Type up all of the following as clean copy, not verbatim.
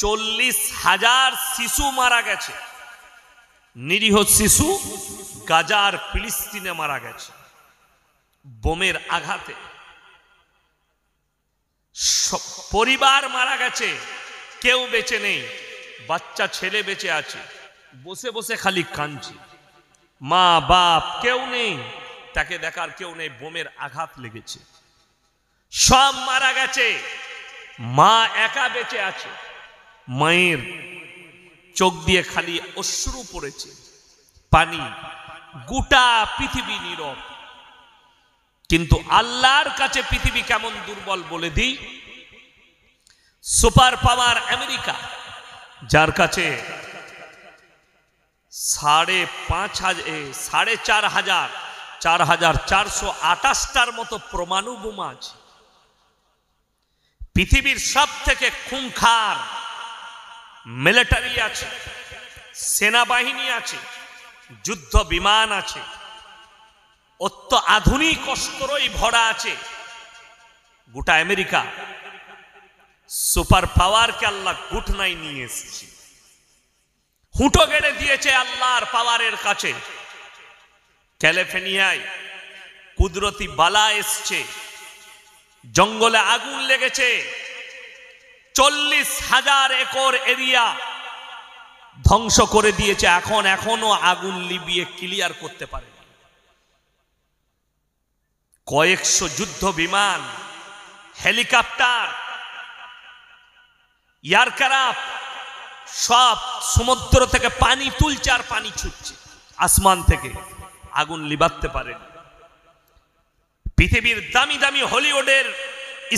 40,000 শিশু মারা গেছে, নিরীহ শিশু গাজার ফিলিস্তিনে মারা গেছে বোমের আঘাতে। পরিবার মারা গেছে, কেউ বেঁচে নেই, বাচ্চা ছেলে বেঁচে আছে, বসে বসে খালি কাঁদছে, মা বাপ কেউ নেই, তাকে দেখার কেউ নেই, বোমের আঘাত লেগেছে, সব মারা গেছে, মা একা বেঁচে আছে, মায়ের চোখ দিয়ে খালি অশ্রু পড়েছে, পানি, গোটা পৃথিবী নীরব। কিন্তু আল্লাহর কাছে পৃথিবী কেমন দুর্বল বলে দিই। সুপার পাওয়ার আমেরিকা, যার কাছে 4,428টার মতো পরমাণু বোমা আছে, পৃথিবীর সব থেকে খুনখার মিলিটারি আছে, সেনাবাহিনী আছে, যুদ্ধ বিমান আছে, অত্যাধুনিক অস্ত্রই ভরা আছে। গোটা আমেরিকা সুপার পাওয়ারকে আল্লাহ ঘুটনায় নিয়ে এসেছে, হুঁটো গেড়ে দিয়েছে আল্লাহর পাওয়ারের কাছে। ক্যালিফোর্নিয়ায় কুদরতি বালা এসছে, জঙ্গলে আগুন লেগেছে, 40,000 একর এরিয়া ধ্বংস করে দিয়েছে, এখনো আগুন লিবিয়ে ক্লিয়ার করতে পারে। কয়েকশো যুদ্ধ বিমান, হেলিকপ্টার, এয়ারক্রাফট সব সমুদ্র থেকে পানি তুলছে আর পানি ছুটছে আসমান থেকে, আগুন লিবাতে পারে। পৃথিবীর দামি দামি হলিউডের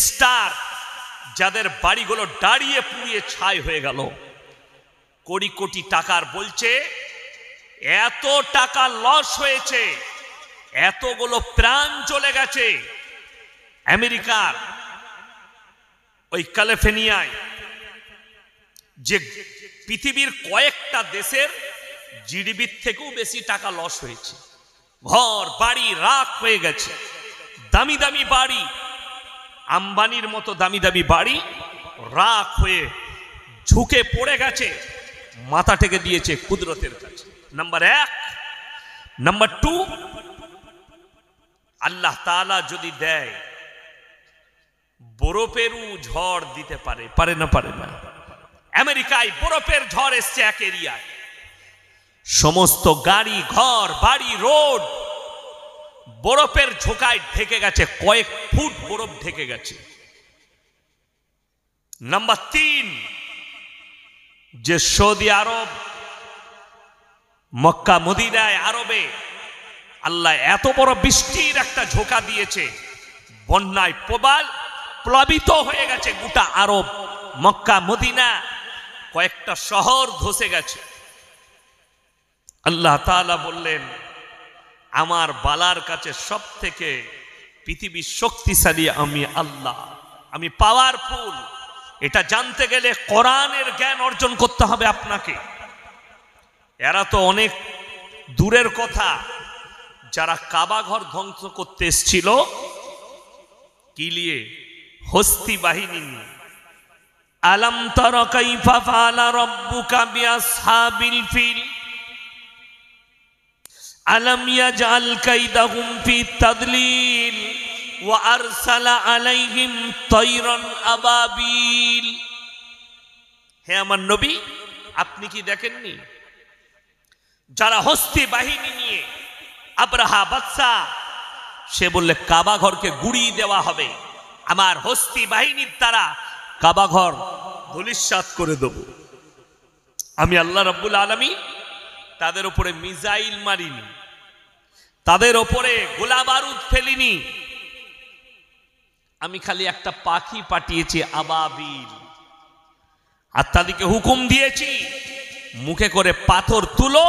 স্টার, যাদের বাড়িগুলো দাঁড়িয়ে পুড়িয়ে ছাই হয়ে গেল, কোটি কোটি টাকার, বলছে এত টাকা লস হয়েছে, এতগুলো প্রাণ চলে গেছে। আমেরিকার ওই ক্যালিফোর্নিয়ায়, যে পৃথিবীর কয়েকটা দেশের জিডিপির থেকেও বেশি টাকা লস হয়েছে, ঘর বাড়ি রাখ হয়ে গেছে, দামি দামি বাড়ি, আম্বানির মতো দামি দামি বাড়ি রাখ হয়ে ঝুঁকে পড়ে গেছে, মাথা টেকে দিয়েছে কুদরতের কাছে। নাম্বার 1। নাম্বার 2, আল্লাহ তাআলা যদি দেয়, বরফেরও ঝড় দিতে পারে, পারে না? পারে না। আমেরিকায় বরফের ঝড় এসছে এক এরিয়ায়, সমস্ত গাড়ি, ঘর বাড়ি, রোড বরফের ঝোঁকায় ঢেকে গেছে, কয়েক ফুট বরফ ঢেকে গেছে। নাম্বার 3, যে সৌদি আরব, মক্কা মদিনায়, আরবে আল্লাহ এত বড় বৃষ্টির একটা ঝোঁকা দিয়েছে, বন্যায় প্লাবিত হয়ে গেছে গোটা আরব, মক্কা মদিনা, কয়েকটা শহর ধসে গেছে। আল্লাহ তাআলা বললেন, আমার বালার কাছে সব থেকে পৃথিবীর শক্তিশালী আমি আল্লাহ, আমি পাওয়ারফুল। এটা জানতে গেলে কোরআনের জ্ঞান অর্জন করতে হবে আপনাকে। এরা তো অনেক দূরের কথা, যারা কাবা ঘর ধ্বংস করতে এসেছিল, কি নিয়ে? হস্তি বাহিনী নিয়ে। আলাম তারা কাইফা ফাআলা রাব্বুকা বিআসহাবিল ফিল আলাম ইয়াজআল কাইদাহুম ফি তাদলিল ওয়া আরসালা আলাইহিম তায়রান আবাবিল। হে আমার নবী, আপনি কি দেখেননি যারা হস্তি বাহিনী নিয়ে, আব্রাহা বাদশা, সে বললে কাবা ঘরকে গুড়িয়ে দেওয়া হবে, আমার হস্তি বাহিনীর দ্বারা কাবা ঘর ধূলিসাৎ করে দেব। আমি আল্লাহ রাব্বুল আলামিন তাদের উপরে মিসাইল মারিনি, তাদের উপরে গোলা বারুদ ফেলিনি, আমি খালি একটা পাখি পাঠিয়েছি, আবাবিল, আর তাদেরকে হুকুম দিয়েছি মুখে করে পাথর তুলো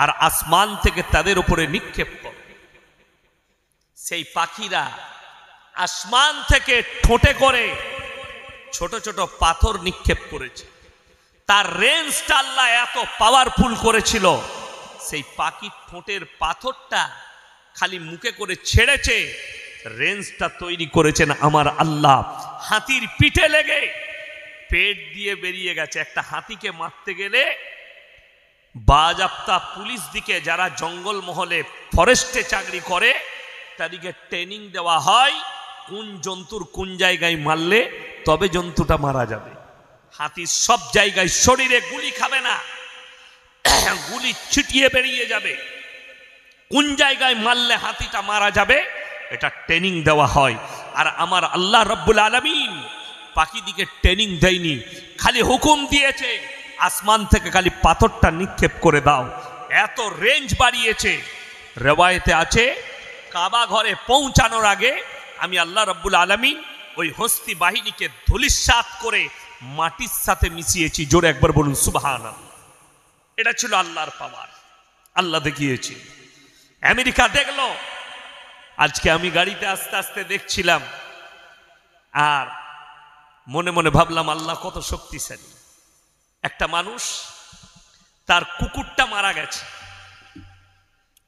আর আসমান থেকে তাদের উপরে নিক্ষেপ করো। সেই পাখিরা আসমান থেকে ঠোঁটে করে ছোট ছোট পাথর নিক্ষেপ করেছে। তার রেঞ্জটা আল্লাহ এত পাওয়ারফুল করেছিল, সেই পাখির ঠোঁটের পাথরটা খালি মুখে করে ছেড়েছে, রেঞ্জটা তৈরি করেছেন আমার আল্লাহ। হাতির পিঠে লেগে পেট দিয়ে বেরিয়ে গেছে। একটা হাতিকে মারতে গেলে বাজাপ্তা পুলিশ দিকে, যারা জঙ্গল মহলে ফরেস্টে চাকরি করে, তাদেরকে ট্রেনিং দেওয়া হয় কোন জন্তুর কোন জায়গায় মারলে তবে জন্তুটা মারা যাবে। হাতি সব জায়গায় শরীরে গুলি খাবে না, গুলি ছিটিয়ে বেরিয়ে যাবে। কোন জায়গায় মারলে হাতিটা মারা যাবে এটা ট্রেনিং দেওয়া হয়। আর আমার আল্লাহ রাব্বুল আলামিন পাখিদিকে ট্রেনিং দেয়নি, খালি হুকুম দিয়েছে আসমান থেকে খালি পাথরটা নিক্ষেপ করে দাও। এত রেঞ্জ বাড়িয়েছে। রেওয়ায়েতে আছে কাবা ঘরে পৌঁছানোর আগে আমি আল্লাহ রাব্বুল আলামিন ওই হস্তি বাহিনীকে ধূলিসাৎ করে মাটির সাথে মিশিয়েছি। জোরে একবার বলুন সুবহানাল্লাহ। এটা ছিল আল্লাহর পাওয়ার, আল্লাহ দেখিয়েছি। আমেরিকা দেখলো। আজকে আমি গাড়িতে আস্তে আস্তে দেখছিলাম আর মনে মনে ভাবলাম আল্লাহ কত শক্তিশালী। একটা মানুষ তার কুকুরটা মারা গেছে,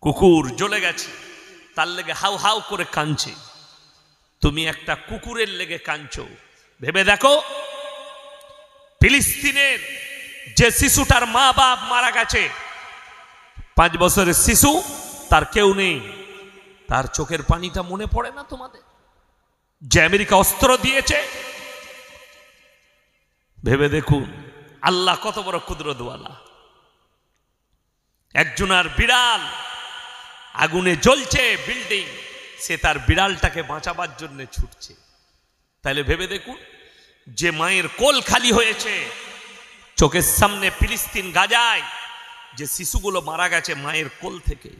কুকুর জ্বলে গেছে, তার লেগে হাউ হাউ করে কাঁদছে। তুমি একটা কুকুরের লেগে কাঁদছো, ভেবে দেখো ফিলিস্তিনের যে শিশুটার মা বাপ মারা গেছে, 5 বছরের শিশু, তার কেউ নেই, তার চোখের পানিটা মনে পড়ে না তোমাদের? যে আমেরিকা অস্ত্র দিয়েছে, ভেবে দেখুন আল্লাহ কত বড় কুদরতওয়ালা। একজনের বিড়াল আগুনে জ্বলছে বিল্ডিং, সে তার বিড়ালটাকে বাঁচাবার জন্য ছুটছে। তাহলে ভেবে দেখুন যে মায়ের কোল খালি হয়েছে, চোখের সামনে ফিলিস্তিন গাজায় যে শিশুগুলো মারা গেছে মায়ের কোল থেকে,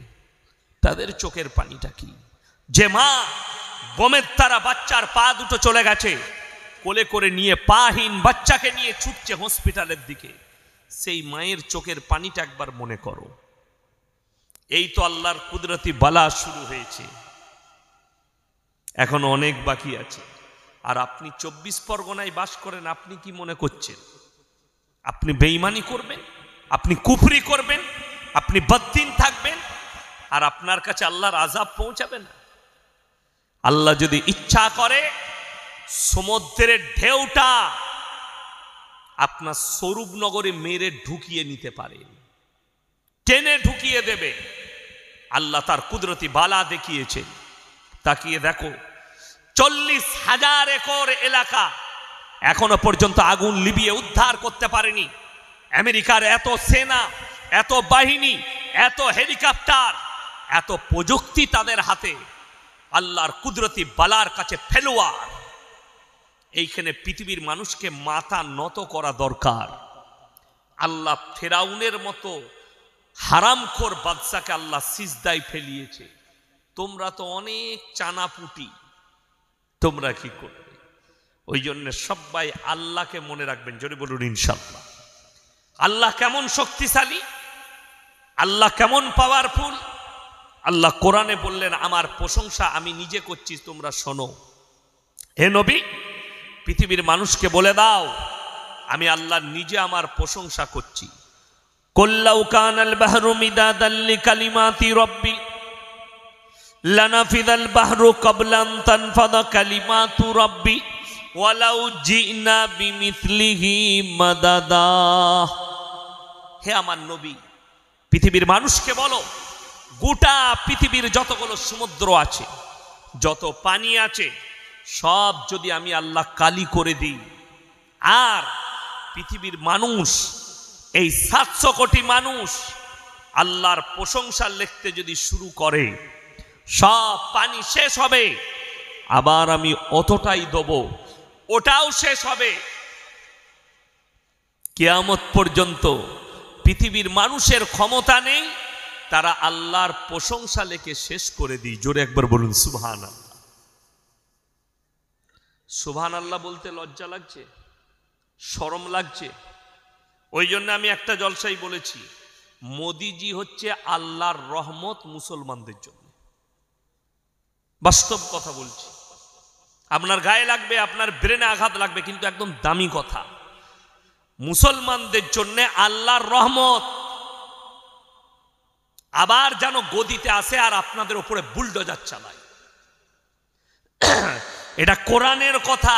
তাদের চোখের পানিটা কি? যে মা বোমের তারা বাচ্চার পা দুটো চলে গেছে, কোলে করে নিয়ে পাহীন বাচ্চাকে নিয়ে ছুটছে হসপিটালের দিকে, সেই মায়ের চোখের পানিটা একবার মনে করো। এই তো আল্লাহর কুদরতি বালা শুরু হয়েছে, এখন অনেক বাকি আছে। আর আপনি 24 পরগনায় বাস করেন, আপনি কি মনে করছেন আপনি বেঈমানি করবেন, আপনি কুফরি করবেন, আপনি বদ্দিন থাকবেন আর আপনার কাছে আল্লাহর আযাব পৌঁছাবে না? আল্লাহ যদি ইচ্ছা করে সমুদ্রের ঢেউটা আপনার স্বরূপনগরে মেরে ঢুকিয়ে নিতে পারে, টেনে ঢুকিয়ে দেবে। আল্লাহ তার কুদরতি বালা দেখিয়েছে। তাকিয়ে দেখো 40,000 একর এলাকা এখনো পর্যন্ত আগুন লিবিয়ে উদ্ধার করতে পারেনি। আমেরিকার এত সেনা, এত বাহিনী, এত হেলিকপ্টার, এত প্রযুক্তি তাদের হাতে, আল্লাহর কুদরতি বালার কাছে ফেলোয়ার। এইখানে পৃথিবীর মানুষকে মাথা নত করা দরকার। আল্লাহ ফেরাউনের মতো হারামখোর বাদশাকে আল্লাহ সিজদায় ফেলিয়েছে। তোমরা তো অনেক চানাপুটি, তোমরা কি করবে? ওই জন্য সবাই আল্লাহকে মনে রাখবেন। জোরে বলুন ইনশাআল্লাহ। আল্লাহ কেমন শক্তিশালী, আল্লাহ কেমন পাওয়ারফুল। আল্লাহ কোরআনে বললেন আমার প্রশংসা আমি নিজে করছি, তোমরা শোনো। হে নবী, পৃথিবীর মানুষকে বলে দাও আমি আল্লাহ নিজে আমার প্রশংসা করছি। কুল্লাউ কানাল বাহরু মিদাদাল লিকালিমাতি রাব্বি লানাফিদাল বাহরু ক্বাবলা আন তানফাদা কালিমাতু রাব্বি ওয়ালাউ জিনা বিমিসলিহি মাদাদা। হে আমার নবী, পৃথিবীর মানুষকে বলো গোটা পৃথিবীর যতগুলো সমুদ্র আছে, যত পানি আছে, সব যদি আমি আল্লাহ কালি করে দিই, আর পৃথিবীর মানুষ এই 700 কোটি মানুষ আল্লাহর প্রশংসা লিখতে যদি শুরু করে, সব পানি শেষ হবে, আবার আমি অতটাই দেব, ওটাও শেষ হবে। কিয়ামত পর্যন্ত পৃথিবীর মানুষের ক্ষমতা নেই তারা আল্লাহর প্রশংসা লিখে শেষ করে দিই। জোরে একবার বলুন সুবহানাল্লাহ। সুবহানাল্লাহ বলতে লজ্জা লাগছে, শরম লাগছে। ওই জন্য আমি একটা জলসাই বলেছি, মোদিজি হচ্ছে আল্লাহর রহমত মুসলমানদের জন্য। বাস্তব কথা বলছি, আপনার গায়ে লাগবে, আপনার ব্রেনে আঘাত লাগবে, কিন্তু একদম দামি কথা। মুসলমানদের জন্য আল্লাহর রহমত। আবার যেন গদিতে আসে আর আপনাদের উপরে বুলডোজার চালায়। এটা কোরআনের কথা।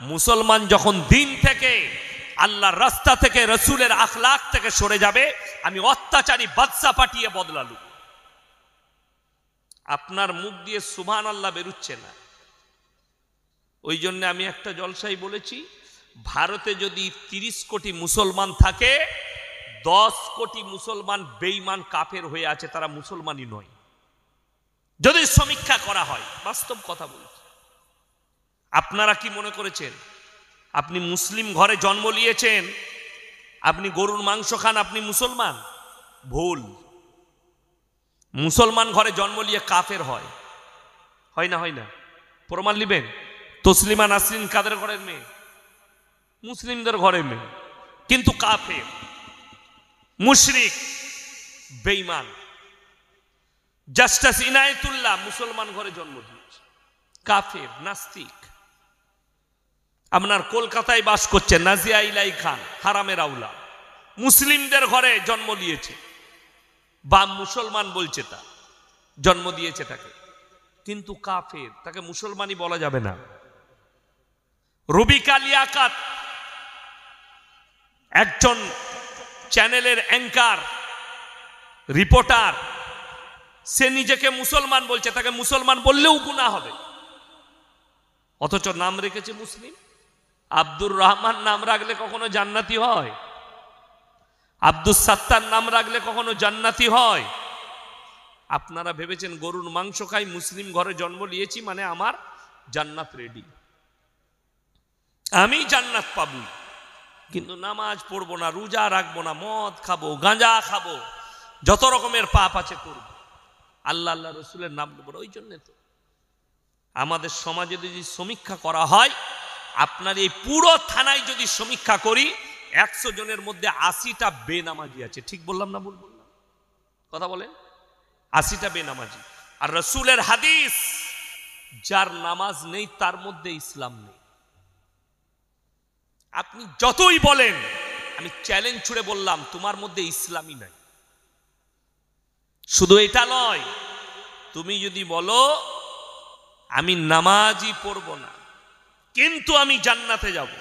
মুসলমান যখন দিন থেকে, আল্লাহর রাস্তা থেকে, রসুলের আখলাক থেকে সরে যাবে, আমি অত্যাচারী বাদশা পাঠিয়ে বদলালু। আপনার মুখ দিয়ে সুবহানাল্লাহ বেরুচ্ছে না। ওই জন্য আমি একটা জলসায় বলেছি, ভারতে যদি 30 কোটি মুসলমান থাকে, 10 কোটি মুসলমান বেঈমান কাফের হয়ে আছে, তারা মুসলমানই নয়। যদি সমীক্ষা করা হয়, বাস্তব কথা বলছি। আপনারা কি মনে করেছেন আপনি মুসলিম ঘরে জন্ম নিয়েছেন, আপনি গরুর মাংস খান, আপনি মুসলমান? ভুল। মুসলমান ঘরে জন্ম নিয়ে কাফের হয়, হয় না? হয় না? প্রমাণ নিবেন? তসলিমা নাসরিন কাদের ঘরের মেয়ে? মুসলিমদের ঘরের মেয়ে, কিন্তু কাফের, মুশরিক, বেঈমান। জাস্টিস ইনায়েতুল্লাহ মুসলমান ঘরে জন্ম দিয়েছে, কাফের, নাস্তিক। আপনার কলকাতায় বাস করছে নাজিয়া ইলাই খান, হারামের আউলা, মুসলিমদের ঘরে জন্ম নিয়েছে, বা মুসলমান বলছে, তা জন্ম দিয়েছে তাকে, কিন্তু কাফের, তাকে মুসলমানই বলা যাবে না। রুবিকা লিয়াকাত একজন চ্যানেলের অ্যাঙ্কার, রিপোর্টার, সে নিজেকে মুসলমান বলছে, তাকে মুসলমান বললেও গুনাহ হবে, অথচ নাম রেখেছে মুসলিম। আব্দুর রহমান নাম রাখলে কখনো জান্নাতি হয়? আব্দুস সাত্তার নাম রাখলে কখনো জান্নাতি হয়? আপনারা ভেবেছেন গরুর মাংস খাই, মুসলিম ঘরে জন্ম নিয়েছি মানে আমার জান্নাত রেডি, আমি জান্নাত পাবো, কিন্তু নামাজ পড়বো না, রোজা রাখবো না, মদ খাবো, গাঁজা খাবো, যত রকমের পাপ আছে করব, আল্লাহ আল্লাহ রসুলের নাম নেব। ওই জন্য তো আমাদের সমাজে যদি সমীক্ষা করা হয়, আপনার এই পুরো থানায় যদি সমীক্ষা করি, 100 জনের মধ্যে 80টা বেনামাজি আছে। ঠিক বললাম না ভুল বললাম? কথা বলেন, 80টা বেনামাজি। আর রসুলের হাদিস, যার নামাজ নেই তার মধ্যে ইসলাম নেই। আপনি যতই বলেন, আমি চ্যালেঞ্জ ছুড়ে বললাম, তোমার মধ্যে ইসলামই নাই। শুধু এটা নয়, তুমি যদি বলো আমি নামাজই পড়ব না কিন্তু আমি জান্নাতে যাব,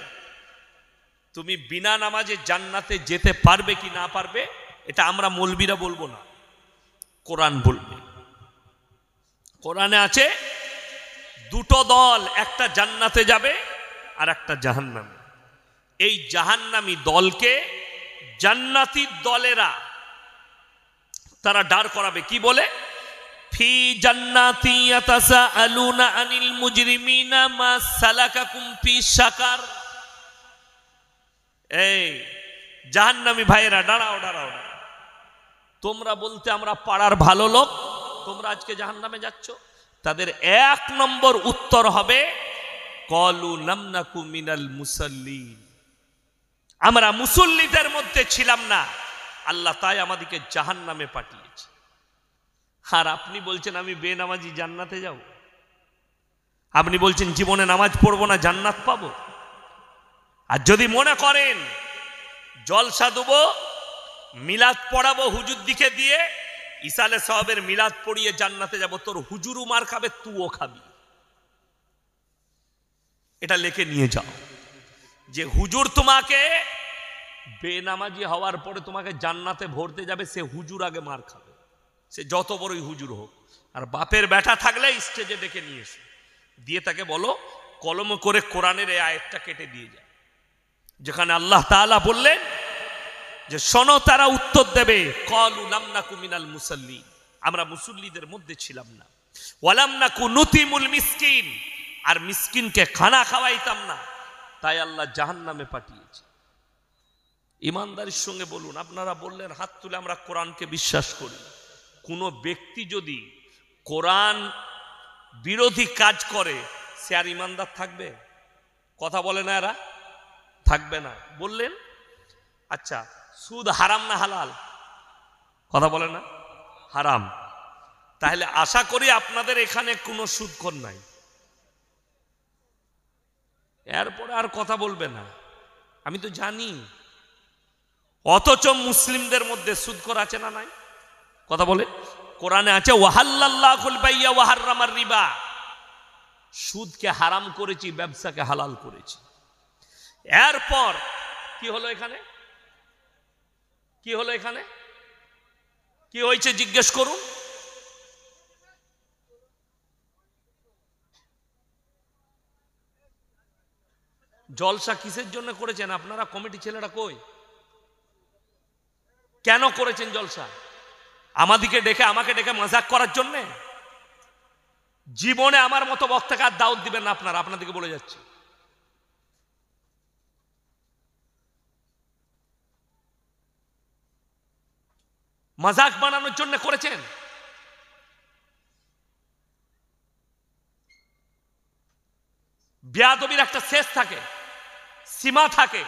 তুমি বিনা নামাজে জান্নাতে যেতে পারবে কি না পারবে, এটা আমরা মৌলবীরা বলবো না, কোরআন বলবে। কোরআনে আছে দুটো দল, একটা জান্নাতে যাবে আর একটা জাহান্নামে। এই জাহান্নামী দলকে জান্নাতি দলেরা তারা দাঁড় করাবে, কি বলে? ফি জান্নাতি ইয়াতাসাআলুনা আনিল মুজরিমিনা মা সালাকাকুম ফি সাকার। এই জাহান্নামী ভাইয়েরা দাঁড়াও দাঁড়াও, তোমরা বলতে আমরা পাড়ার ভালো লোক, তোমরা আজকে জাহান্নামে যাচ্ছ। তাদের 1 নম্বর উত্তর হবে ক্বালু লাম নাকু মিনাল মুসাল্লিন, আমরা মুসল্লিদের মধ্যে ছিলাম না, আল্লাহ তাই আমাদেরকে জাহান্নামে পাঠিয়েছে। আর আপনি বলছেন আমি বেনামাজি জান্নাতে যাব, আপনি বলছেন জীবনে নামাজ পড়বো না জান্নাত পাবো। আর যদি মনে করেন জলসা দেবো, মিলাদ পড়াবো হুজুর দিকে দিয়ে, ইসালে সাহাবের মিলাদ পড়িয়ে জান্নাতে যাব, তোর হুজুরও মার খাবে, তুইও খাবি। এটা লিখে নিয়ে যাও যে হুজুর তোমাকে বেনামাজি হওয়ার পরে তোমাকে জান্নাতে ভরতে যাবে, সে হুজুর আগে মার খাবে, সে যত বড়ই হুজুর হোক। আর বাপের বেটা থাকলে স্টেজে ডেকে নিয়ে এসে দিয়ে তাকে বলো কলম করে কোরআনের এই আয়াতটা কেটে দিয়ে যায়, যেখানে আল্লাহ তাআলা বললেন যে শোনো, তারা উত্তর দেবে ক্বালু লাম নাকু মিনাল মুসাল্লিন, আমরা মুসল্লিদের মধ্যে ছিলাম না, ওয়ালাম নাকু নুতিমুল মিসকিন, আর মিসকিনকে খানা খাওয়াইতাম না, তাই আল্লাহ জাহান্নামে পাঠিয়েছে। ইমানদারির সঙ্গে বলুন, আপনারা বললেন হাত তুলে আমরা কোরআনকে বিশ্বাস করি, কোন ব্যক্তি যদি কোরআন বিরোধী কাজ করে সে আর ইমানদার থাকবে? কথা বলে না এরা, থাকবে না। বললেন আচ্ছা সুদ হারাম না হালাল? কথা বলে না, হারাম। তাহলে আশা করি আপনাদের এখানে কোনো সুদখোর নাই, এরপরে আর কথা বলবে না, আমি তো জানি। অথচ মুসলিমদের মধ্যে সুদখোর আছে না নাই? কথা বলে, কোরআনে আছে ওয়াহাল্লাল্লাহুল বাইয়া ওয়া হাররামার রিবা, সুদকে হারাম করেছি, ব্যবসাকে হালাল করেছি। এরপর কি হলো এখানে, কি হলো এখানে, কি হয়েছে জিজ্ঞেস করুন। জলসা কিসের জন্য করেছেন আপনারা কমিটি ছেলেরা কই, কেন করেছেন জলসা? আমাকে ডেকে মজাক করার জন্য? জীবনে আমার মতো বক্তাকে আর দাওয়াত দিবেন না আপনারা, আপনাদেরকে বলে যাচ্ছি। মজাক বানানোর জন্য করেছেন? বেয়াদবির একটা শেষ থাকে, সীমা থাকে।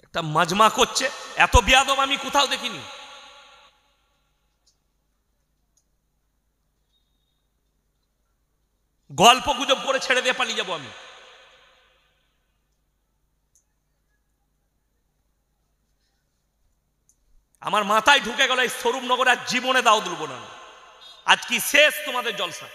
একটা মাজমা করছে, এত বেয়াদব আমি কোথাও দেখিনি। গল্প গুজব করে ছেড়ে দিয়ে পালিয়ে যাবো আমি। আমার মাথায় ঢুকে গেল এই স্বরূপনগরে আর জীবনে দাও দেব না, আজ কি শেষ তোমাদের জলসা।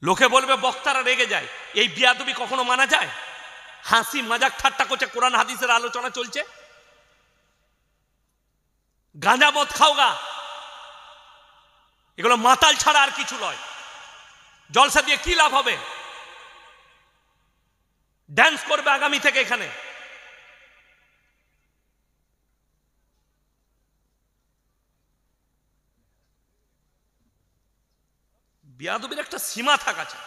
লোকে বলবে বক্তারা রেগে যায়, এই বিয়াদবি কখনো মানা যায়? হাসি মজাক ঠাট্টা করছে, কোরআন হাদিসের আলোচনা চলছে। গাঁজা মদ খাওগা, এগুলো মাতাল ছাড়া আর কিছু নয়। জলসা দিয়ে কি লাভ হবে? ড্যান্স করবে আগামী থেকে এখানে। বিয়াদবির একটা সীমা থাকা চাই।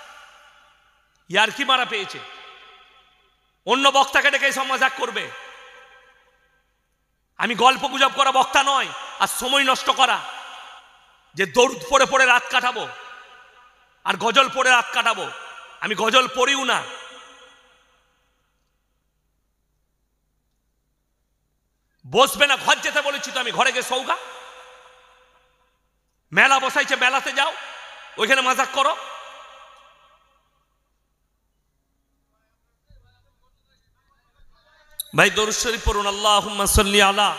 ইয়ার কি মারা পেয়েছে, অন্য বক্তাকে ডেকে সব মজাক করবে। আমি গল্প গুজব করা বক্তা নয়, আর সময় নষ্ট করা যে দরুদ পড়ে পড়ে রাত কাটাবো আর গজল পড়ে রাত কাটাবো, আমি গজল পড়িও না। বসবে না, ঘর যেতে বলেছি তো আমি, ঘরে গিয়ে সৌগা। মেলা বসাইছে, মেলাতে যাও, ওইখানে মজাক করো। ভাই দরুদ শরীফ পড়ুন। আল্লাহুম্মা সাল্লি আলা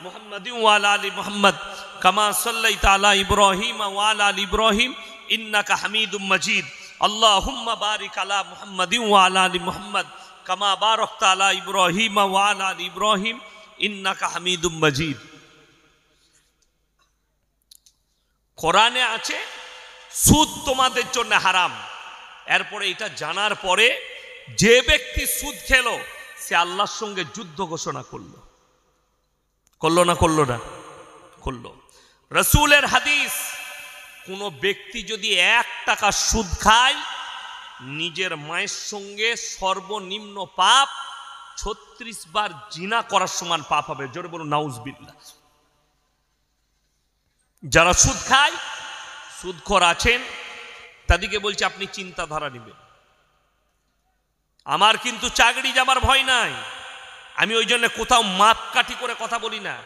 মুহাম্মাদিন ওয়া আলা আলি মুহাম্মাদ কামা সাল্লাইতা আলা ইব্রাহিম ওয়া আলা আলি ইব্রাহিম ইন্নাকা হামিদুম মাজিদ। আল্লাহুম্মা বারিক আলা মুহাম্মাদিন ওয়া আলা আলি মুহাম্মাদ কামা বারাকতা আলা ইব্রাহিম ওয়া আলা আলি ইব্রাহিম ইন্নাকা হামিদুম মাজিদ। কোরআনে আছে সুদ তোমাদের জন্য হারাম। এরপরে এটা জানার পরে যে ব্যক্তি সুদ খেলো সে আল্লাহর সঙ্গে যুদ্ধ ঘোষণা করলো। করলো না করলো না? করলো। রাসূলের হাদিস, কোন ব্যক্তি যদি 1 টাকা সুদ খায়, নিজের মায়ের সঙ্গে সর্বনিম্ন পাপ 36 বার জিনা করার সমান পাপ হবে। জোরে বলুন নাউজুবিল্লাহ। যারা সুদ খায়, সুদখোর আছেন, তাদেরকে বলছে আপনি চিন্তাধারা নেবেন। আমার কিন্তু চাকরি যাবার ভয় নাই, আমি ওই জন্য কোথাও মাপকাঠি করে কথা বলি না।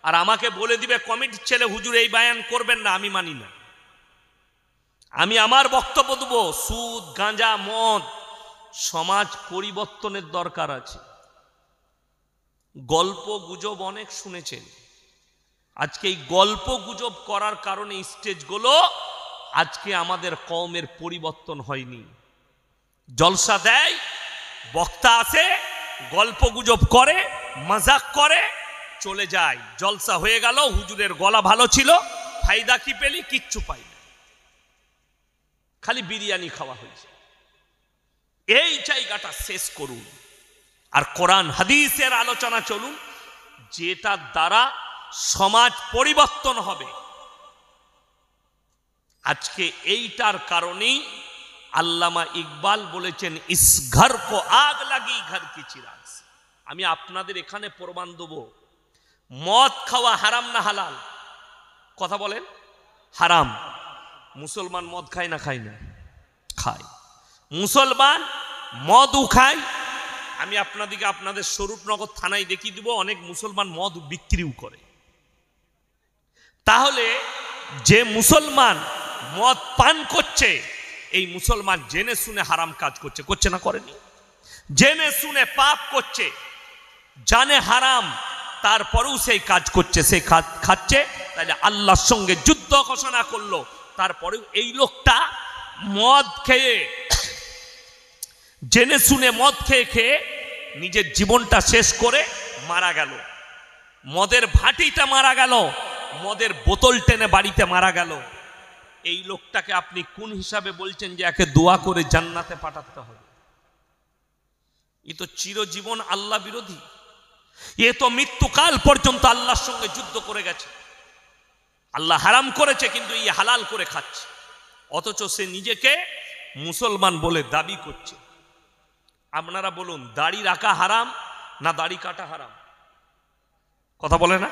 আর আমাকে বলে দিবে কমিটির ছেলে হুজুর এই বায়ান করবেন না, আমি মানি না। আমি আমার বক্তব্য দেব, সুদ গাঁজা মদ, সমাজ পরিবর্তনের দরকার আছে। গল্প গুজব অনেক শুনেছেন, আজকে এই গল্প গুজব করার কারণে স্টেজগুলো আজকে আমাদের কওমের পরিবর্তন হয়নি। জলসা দেয়, বক্তা আসে, গল্প গুজব করে, মজাক করে, চলে যায়। জলসা হয়ে গেল, হুজুরের গলা ভালো ছিল, ফায়দা কি পেলি? কিচ্ছু পাই না, খালি বিরিয়ানি খাওয়া হয়েছে। এই জায়গাটা শেষ করুন, আর কোরআন হাদিসের আলোচনা চলুন, যেটার দ্বারা সমাজ পরিবর্তন হবে। আজকে এইটার কারণেই আল্লামা ইকবাল বলেছেন, ইস ঘর কো আগ লাগি ঘর কি চিরাগ। আমি আপনাদের এখানে প্রমাণ দেব, মদ খাওয়া হারাম না হালাল? কথা বলেন। হারাম। মুসলমান মদ খায় না খায় না? খায়। মুসলমান মদও খায়। আমি আপনাদেরকে আপনাদের স্বরূপনগর থানায় দেখিয়ে দিব, অনেক মুসলমান মদ বিক্রিও করে। তাহলে যে মুসলমান মদ পান করছে, এই মুসলমান জেনে শুনে হারাম কাজ করছে, করছে না করেনি? জেনে শুনে পাপ করছে, জানে হারাম, তারপরেও সেই কাজ করছে, সেই খাচ্ছে, তাহলে আল্লাহর সঙ্গে যুদ্ধ ঘোষণা করলো। তারপরেও এই লোকটা মদ খেয়ে, জেনে শুনে মদ খেয়ে খেয়ে নিজের জীবনটা শেষ করে মারা গেল। মদের ভাটিটা মারা গেল, মদের বোতল টেনে বাড়িতে মারা গেল। এই লোকটাকে আপনি কোন হিসাবে বলছেন যে একে দোয়া করে জান্নাতে পাঠাতে হবে? এ তো চিরজীবন আল্লাহ বিরোধী, এ তো মৃত্যুকাল পর্যন্ত আল্লাহর সঙ্গে যুদ্ধ করে গেছে। আল্লাহ হারাম করেছে কিন্তু এই হালাল করে খাচ্ছে, অথচ সে নিজেকে মুসলমান বলে দাবি করছে। আপনারা বলুন, দাড়ি রাখা হারাম না দাড়ি কাটা হারাম? কথা বলে না?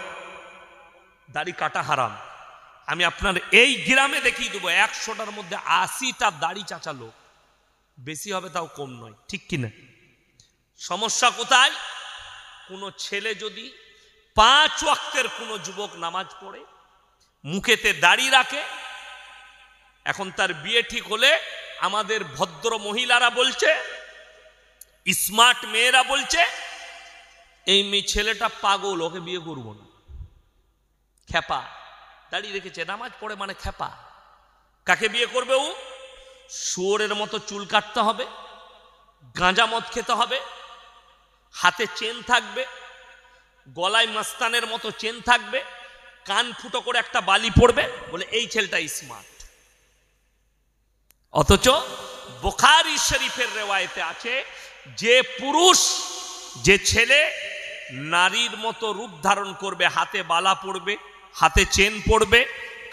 দাড়ি কাটা হারাম। আমি আপনার এই গ্রামে দেখিয়ে দেবো 100টার মধ্যে 80টা দাড়ি চাচা লোক, বেশি হবে তাও কম নয়, ঠিক কিনা? সমস্যা কোথায়? কোনো ছেলে যদি 5 ওয়াক্তের কোনো যুবক নামাজ পড়ে, মুখেতে দাড়ি রাখে, এখন তার বিয়ে ঠিক হলে আমাদের ভদ্র মহিলারা বলছে, স্মার্ট মেয়েরা বলছে, এই মেয়ে ছেলেটা পাগল, ওকে বিয়ে করবো না। খেপা, দাড়ি রেখেছে, নামাজ পড়ে মানে খেপা। কাকে বিয়ে করবে ও? শুয়োরের মতো চুল কাটতে হবে, গাঁজা মদ খেতে হবে, হাতে চেন থাকবে, গলায় মাস্তানের মতো চেন থাকবে, কান ফুটো করে একটা বালি পড়বে, বলে এই ছেলেটা স্মার্ট। অথচ বুখারী শরীফের রিওয়ায়েতে আছে, যে পুরুষ, যে ছেলে নারীর মতো রূপ ধারণ করবে, হাতে বালা পড়বে, হাতে চেন পড়বে,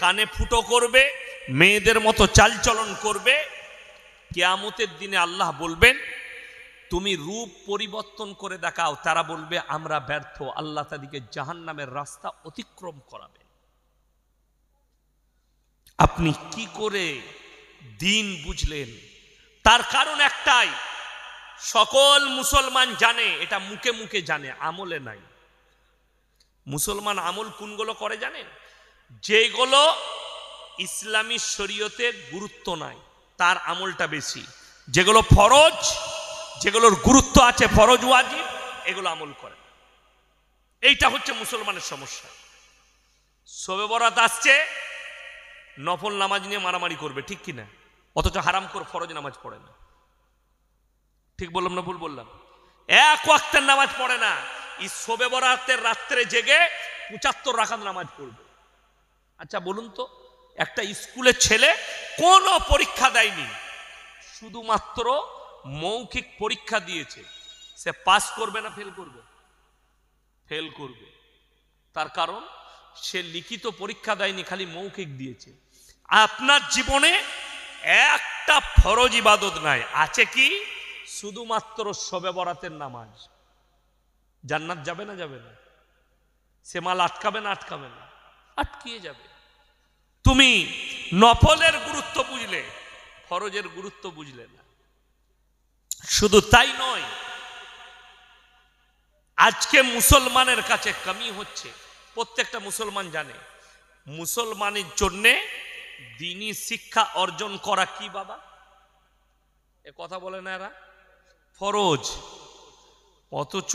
কানে ফুটো করবে, মেয়েদের মতো চালচলন করবে, কিয়ামতের দিনে আল্লাহ বলবেন তুমি রূপ পরিবর্তন করে দেখাও। তারা বলবে আমরা ব্যর্থ, আল্লাহ তাদেরকে জাহান্নামের রাস্তা অতিক্রম করাবে। আপনি কি করে দিন বুঝলেন? তার কারণ একটাই, সকল মুসলমান জানে, এটা মুখে মুখে জানে, আমলে নাই। মুসলমান আমল কোনগুলো করে জানেন? যেগুলো ইসলামী শরীয়তে গুরুত্ব নাই তার আমলটা বেশি, যেগুলো ফরজ, যেগুলোর গুরুত্ব আছে, ফরজ ওয়াজিব, এগুলো আমল করে। এইটা হচ্ছে মুসলমানের সমস্যা। শবে বরাত আসছে, নফল নামাজ নিয়ে মারামারি করবে, ঠিক কিনা? অথচ হারাম করে ফরজ নামাজ পড়ে না। ঠিক বললাম না ভুল বললাম? 1 ওয়াক্তের নামাজ পড়ে না, এই শবে বরাতের রাত্রে জেগে 75 রাকাত নামাজ পড়বে। আচ্ছা বলুন তো, একটা স্কুলের ছেলে কোনো পরীক্ষা দেয়নি, শুধুমাত্র মৌখিক পরীক্ষা দিয়েছে, সে পাস করবে না ফেল করবে? ফেল করবে। তার কারণ সে লিখিত পরীক্ষা দেয়নি, খালি মৌখিক দিয়েছে। আপনার জীবনে একটা ফরজ ইবাদত নাই, আছে কি? শুধুমাত্র শবে বরাতের নামাজ। জান্নাত যাবে না? যাবে না? সে মাল আটকাবে না? আটকাবে না? আটকিয়ে যাবে। তুমি নফলের গুরুত্ব বুঝলে, ফরজের গুরুত্ব বুঝলে না। শুধু তাই নয়, আজকে মুসলমানের কাছে কমি হচ্ছে। প্রত্যেকটা মুসলমান জানে মুসলমানের জন্য দ্বীনি শিক্ষা অর্জন করা কি বাবা? এ কথা বলে না এরা, ফরজ। অথচ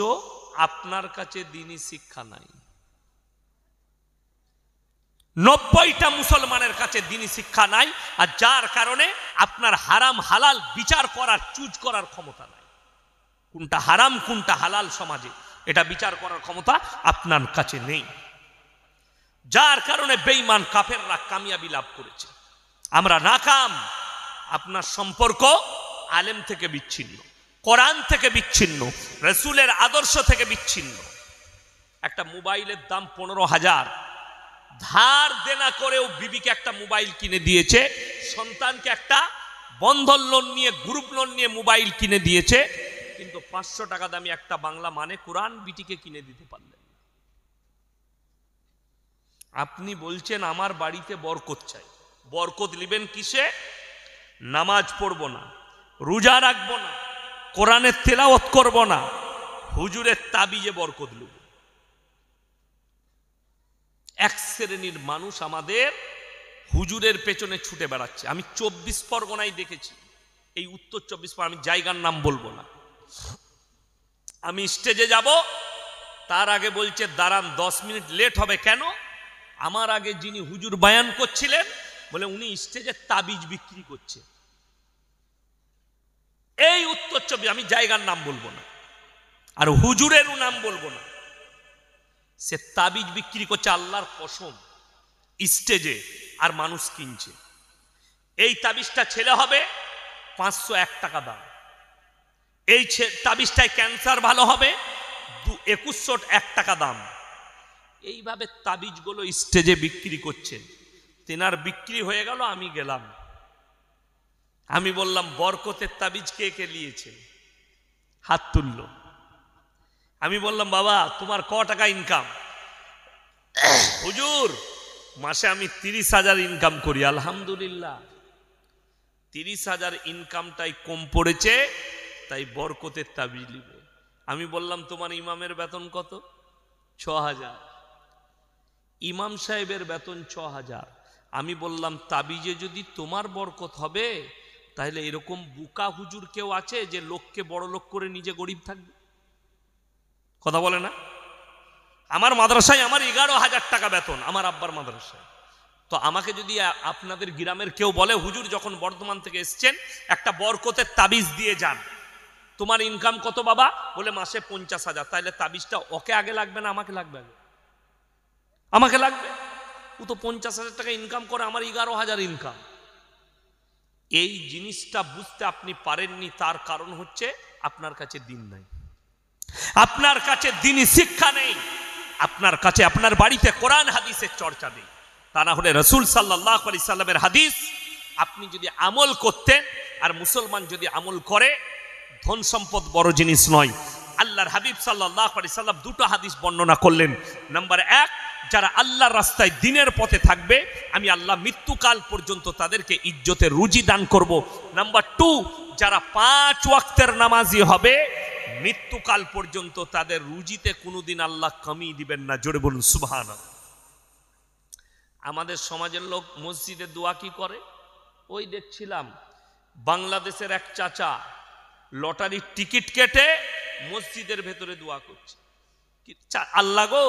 আপনার কাছে দ্বীনি শিক্ষা নাই। 90টা মুসলমানের কাছে দ্বীনি শিক্ষা নাই, আর যার কারণে আপনার হারাম হালাল বিচার করার, চুজ করার ক্ষমতা নাই। কোনটা হারাম কোনটা হালাল সমাজে, এটা বিচার করার ক্ষমতা আপনার কাছে নেই। যার কারণে বেঈমান কাফেররা কামিয়াবি লাভ করেছে, আমরা নাকাম। আপনার সম্পর্ক আলেম থেকে বিচ্ছিন্ন, কোরআন থেকে বিচ্ছিন্ন, রাসূলের আদর্শ থেকে বিচ্ছিন্ন। একটা মোবাইলের দাম 15,000, ধার দেনা করেও বিবিকে একটা মোবাইল কিনে দিয়েছে, সন্তানকে একটা বন্ধন লোন নিয়ে, গ্রুপ লোন নিয়ে মোবাইল কিনে দিয়েছে, কিন্তু 500 টাকা দামি একটা বাংলা মানে কোরআন বিটিকে কিনে দিতে পারলেন। আপনি বলছেন আমার বাড়িতে বরকত চাই। বরকত নেবেন কিসে? নামাজ পড়ব না, রোজা রাখবো না, কোরআনের তেলাওয়াত করব না, হুজুরের তাবিজে বরকত নেব। এক শ্রেণীর মানুষ আমাদের হুজুরের পেছনে ছুটে বেড়াচ্ছে। আমি 24 পরগনায় দেখেছি, এই উত্তর 24 পরগনা, আমি জায়গার নাম বলবো না, আমি স্টেজে যাব, তার আগে বলছে দাঁড়ান 10 মিনিট লেট হবে। কেন? আমার আগে যিনি হুজুর বয়ান করছিলেন বলে উনি স্টেজে তাবিজ বিক্রি করছে। এই উত্তর চব্বিশ, আমি জায়গার নাম বলবো না আর হুজুরেরও নাম বলবো না, সে তাবিজ বিক্রি করছে আল্লাহর কসম স্টেজে, আর মানুষ কিনছে। এই তাবিজটা ছেলে হবে 501 টাকা দাম, এই তাবিজটায় ক্যান্সার ভালো হবে 2101 টাকা দাম। এইভাবে তাবিজগুলো স্টেজে বিক্রি করছেন। তেনার বিক্রি হয়ে গেল, আমি গেলাম, আমি বললাম বরকতের তাবিজ কে কে নিয়েছে? হাত তুলল। আমি বললাম বাবা তোমার ক টাকা ইনকাম? হুজুর মাসে আমি 30,000 ইনকাম করি। আলহামদুলিল্লাহ, 30,000 ইনকামটাই কম পড়েছে, তাই বরকতের তাবিজ নিবে। আমি বললাম তোমার ইমামের বেতন কত? 6,000। ইমাম সাহেবের বেতন 6,000। আমি বললাম তাবিজে যদি তোমার বরকত হবে, তাহলে এরকম বুকা হুজুর কেউ আছে যে লোককে বড় লোক করে নিজে গরিব থাকবে? কথা বলে না? আমার মাদ্রাসায় আমার 11,000 টাকা বেতন, আমার আব্বার মাদ্রাসায়। তো আমাকে যদি আপনাদের গ্রামের কেউ বলে হুজুর যখন বর্ধমান থেকে এসছেন একটা বরকতের তাবিজ দিয়ে যান, তোমার ইনকাম কত বাবা? বলে মাসে 50,000। তাহলে তাবিজটা ওকে আগে লাগবে না আমাকে লাগবে? আগে আমাকে লাগবে। ও তো 50,000 টাকা ইনকাম করে, আমার 11,000 ইনকাম। এই জিনিসটা বুঝতে আপনি পারেননি, তার কারণ হচ্ছে আপনার কাছে দিন নাই, আপনার কাছে দিনই শিক্ষা নেই, আপনার কাছে আপনার বাড়িতে কোরআন হাদিসের চর্চা নেই। তা না হলে রাসূল সাল্লাল্লাহু আলাইহি সাল্লামের হাদিস আপনি যদি আমল করতেন, আর মুসলমান যদি আমল করে, ধন সম্পদ বড় জিনিস নয়। আল্লাহর হাবিব সাল্লাল্লাহু আলাইহি সাল্লাম দুটো হাদিস বর্ণনা করলেন। নাম্বার 1, যারা আল্লাহর রাস্তায় দ্বীনের পথে থাকবে আমি আল্লাহ মৃত্যুকাল পর্যন্ত তাদেরকে ইজ্জতের রুজি দান করব। নাম্বার 2, যারা 5 ওয়াক্তের নামাজি হবে মৃত্যুকাল পর্যন্ত তাদের রুজিতে কোনোদিন আল্লাহ কমি দিবেন না। জোরে বলুন সুবহানাল্লাহ। আমাদের সমাজের লোক মসজিদে দোয়া কি করে? ওই দেখছিলাম বাংলাদেশের এক চাচা লটারির টিকিট কেটে মসজিদের ভেতরে দোয়া করছে। আল্লাহ গো,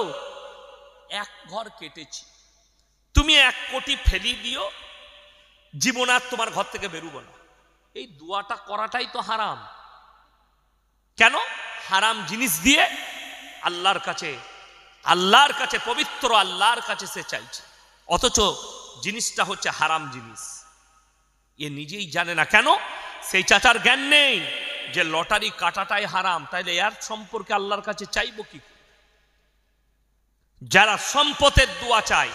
1 ঘর কেটেছি, তুমি 1 কোটি ফেলি দিও, জীবন আর তোমার ঘর থেকে বেরোবো না। এই দোয়াটা করাটাই তো হারাম। কেন? হারাম জিনিস দিয়ে আল্লাহর কাছে পবিত্র আল্লাহর কাছে সে চাইছে, অথচ জিনিসটা হচ্ছে হারাম জিনিস। এ নিজেই জানে না। কেন? সেই চাচার জ্ঞান নেই যে লটারি কাটাটাই হারাম, তাইলে এর সম্পর্কে আল্লাহর কাছে চাইবো কি? যারা সম্পদের দোয়া চায়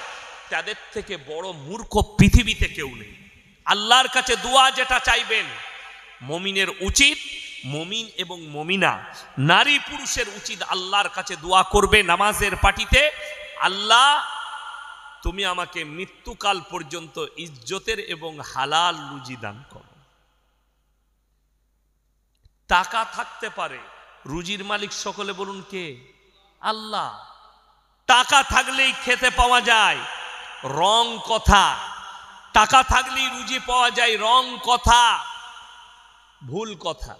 তাদের থেকে বড় মূর্খ পৃথিবীতে কেউ নেই। আল্লাহর কাছে দোয়া যেটা চাইবেন, মুমিনের উচিত, মুমিন এবং মুমিনা নারী পুরুষের উচিত আল্লাহর কাছে দোয়া করবে নামাজের পাটিতে, আল্লাহ তুমি আমাকে মৃত্যুকাল পর্যন্ত ইজ্জতের এবং হালাল রুজি দান করো। টাকা থাকতে পারে, রুজির মালিক সকলে বলুন কে? আল্লাহ। টাকা থাকলেই খেতে পাওয়া যায়, রং কথা। টাকা থাকলেই রুজি পাওয়া যায়, রং কথা, ভুল কথা।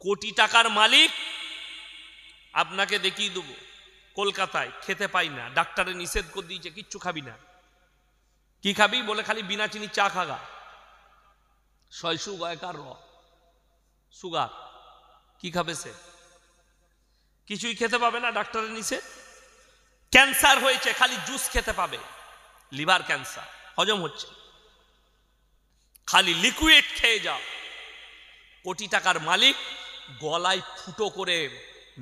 কোটি টাকার মালিক আপনাকে দেখিয়ে দেবো, কলকাতায় খেতে পাই না, ডাক্তারে নিষেধ করে দিয়েছে কিচ্ছু খাবি না। কি খাবি? বলে খালি বিনা চিনি চা খাগা, 6 সুগার সুগার। কি খাবে সে? কিছুই খেতে পাবে না, ডাক্তারের নিষেধ। ক্যান্সার হয়েছে, খালি জুস খেতে পাবে, লিভার ক্যান্সার, হজম হচ্ছে, খালি লিকুইড খেয়ে যাও। কোটি টাকার মালিক গলায় ফুটো করে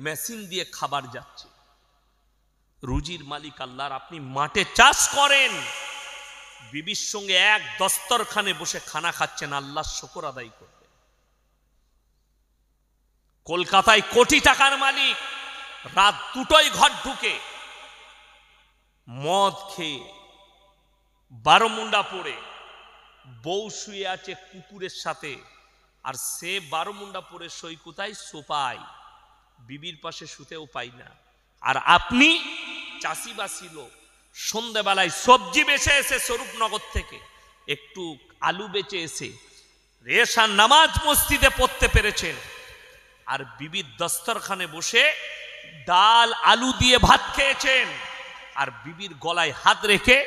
মেশিন দিয়ে খাবার যাচ্ছে। রুজির মালিক আল্লাহর। আপনি মাঠে চাষ করেন, বিবির সঙ্গে এক দস্তরখানে বসে খানা খাচ্ছেন, আল্লাহর শুকর আদায় করবেন। কলকাতায় কোটি টাকার মালিক রাত 2টোয় ঘর ঢুকে মদ খেয়ে 12 মুন্ডা পড়ে, বউ শুয়ে আছে কুকুরের সাথে, আর সে 12 মুন্ডা পড়ে সই কোথায়? সোপায়, বিবির পাশে শুতেও পাই না। আর আপনি চাষিবাসী লোক, সন্ধ্যেবেলায় সবজি বেচে এসে স্বরূপনগর থেকে একটু আলু বেচে এসে রেশান নামাজ মসজিদে পড়তে পেরেছেন, আর বিবির দস্তরখানে বসে ডাল আলু দিয়ে ভাত খেয়েছেন, আর বিবির গলায় হাত রেখে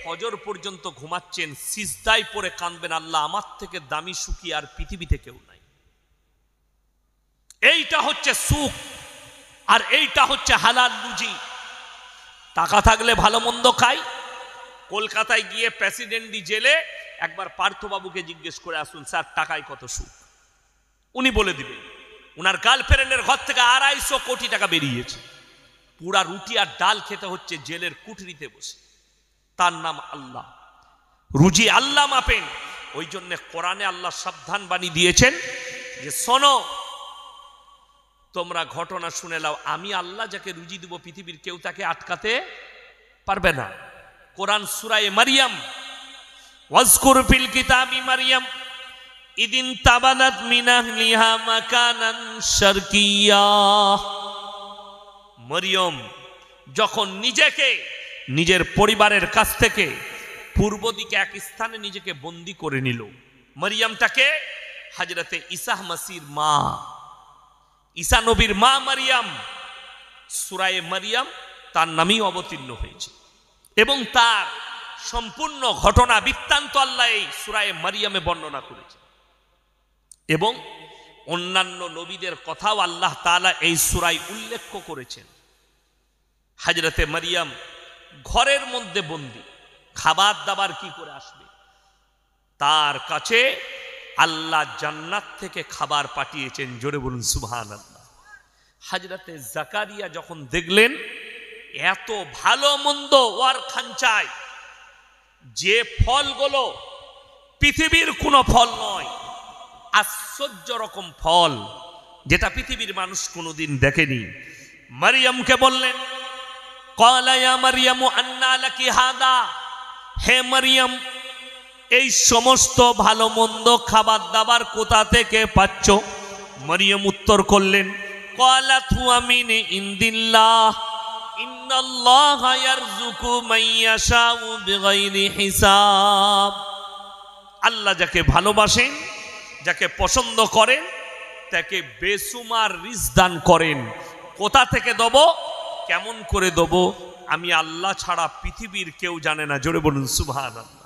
ফজর পর্যন্ত ঘুমাচ্ছেন, সিজদায় পড়ে কাঁদবেন, আল্লাহ আমার থেকে দামি সুখী আর পৃথিবীতে কেউ নাই। এইটা হচ্ছে সুখ, আর এইটা হচ্ছে হালাল রুজি। টাকা থাকলে ভালো মন্দ খাই। কলকাতায় গিয়ে প্রেসিডেন্টি জেলে একবার পার্থবাবুকে জিজ্ঞেস করে আসুন, স্যার টাকায় কত সুখ? উনি বলে দিবেন উনার গার্লফ্রেন্ডের ঘর থেকে 250 কোটি টাকা বেরিয়েছে, পুরা রুটি আর ডাল খেতে হচ্ছে জেলের কুঠরিতে বসে। তার নাম আল্লাহ। রুজি আল্লাহ মাপেন। ওই জন্য কোরআনে আল্লাহ সাবধান বাণী দিয়েছেন যে শোনো, তোমরা ঘটনা শুনে নাও, আমি আল্লাহ যাকে রুজি দিব পৃথিবীর কেউ তাকে আটকাতে পারবে না। কোরআন সূরা মারিয়াম, ওয়াজকুর ফিল কিতাবি মারিয়াম ইদিন তাবানাত মিন আহলিহা মাকানান শারকিয়্যা। মরিয়ম যখন নিজেকে নিজের পরিবারের কাছ থেকে পূর্ব দিকে এক স্থানে নিজেকে বন্দী করে নিল। মরিয়মটাকে হযরতে ঈসা মসির মা, ঈসা নবীর মা মারিয়াম, সূরা মারিয়াম তার নামেই অবতীর্ণ হয়েছে এবং তার সম্পূর্ণ ঘটনা বৃত্তান্ত আল্লাহ এই সূরা মারিয়ামে বর্ণনা করেছে। এবং অন্যান্য নবীদের কথাও আল্লাহ তাআলা এই সূরায় উল্লেখ করেছেন। হযরতে মারিয়াম ঘরের মধ্যে বন্দী, খাবার দাবার কি করে আসবে? তার কাছে আল্লাহ জান্নাত থেকে খাবার পাঠিয়েছেন। জোরে বলুন সুবহানাল্লাহ। হযরতে জাকারিয়া যখন দেখলেন এত ভালো মন্দ ওর খাঞ্চায়, যে ফলগুলো পৃথিবীর কোনো ফল নয়, আশ্চর্য রকম ফল যেটা পৃথিবীর মানুষ কোনোদিন দেখেনি, মারিয়ামকে বললেন, ক্বালা ইয়া মারিয়ামু আন্না লাকি হাদা, হে মারিয়াম এই সমস্ত ভালো মন্দ খাবার দাবার কোথা থেকে পাচ্ছ? মারিয়াম উত্তর করলেন, ক্বালাত হুয়া মিন ইনদিল্লাহ ইন্নাল্লাহা ইয়ারযুকু মান ইয়াশাউ বিগাইরি হিসাব। আল্লাহ যাকে ভালোবাসেন, যাকে পছন্দ করেন, তাকে বেসুমার রিজক দান করেন। কোথা থেকে দেব, কেমন করে দেব, আমি আল্লাহ ছাড়া পৃথিবীর কেউ জানে না। জোরে বলুন সুবহানাল্লাহ।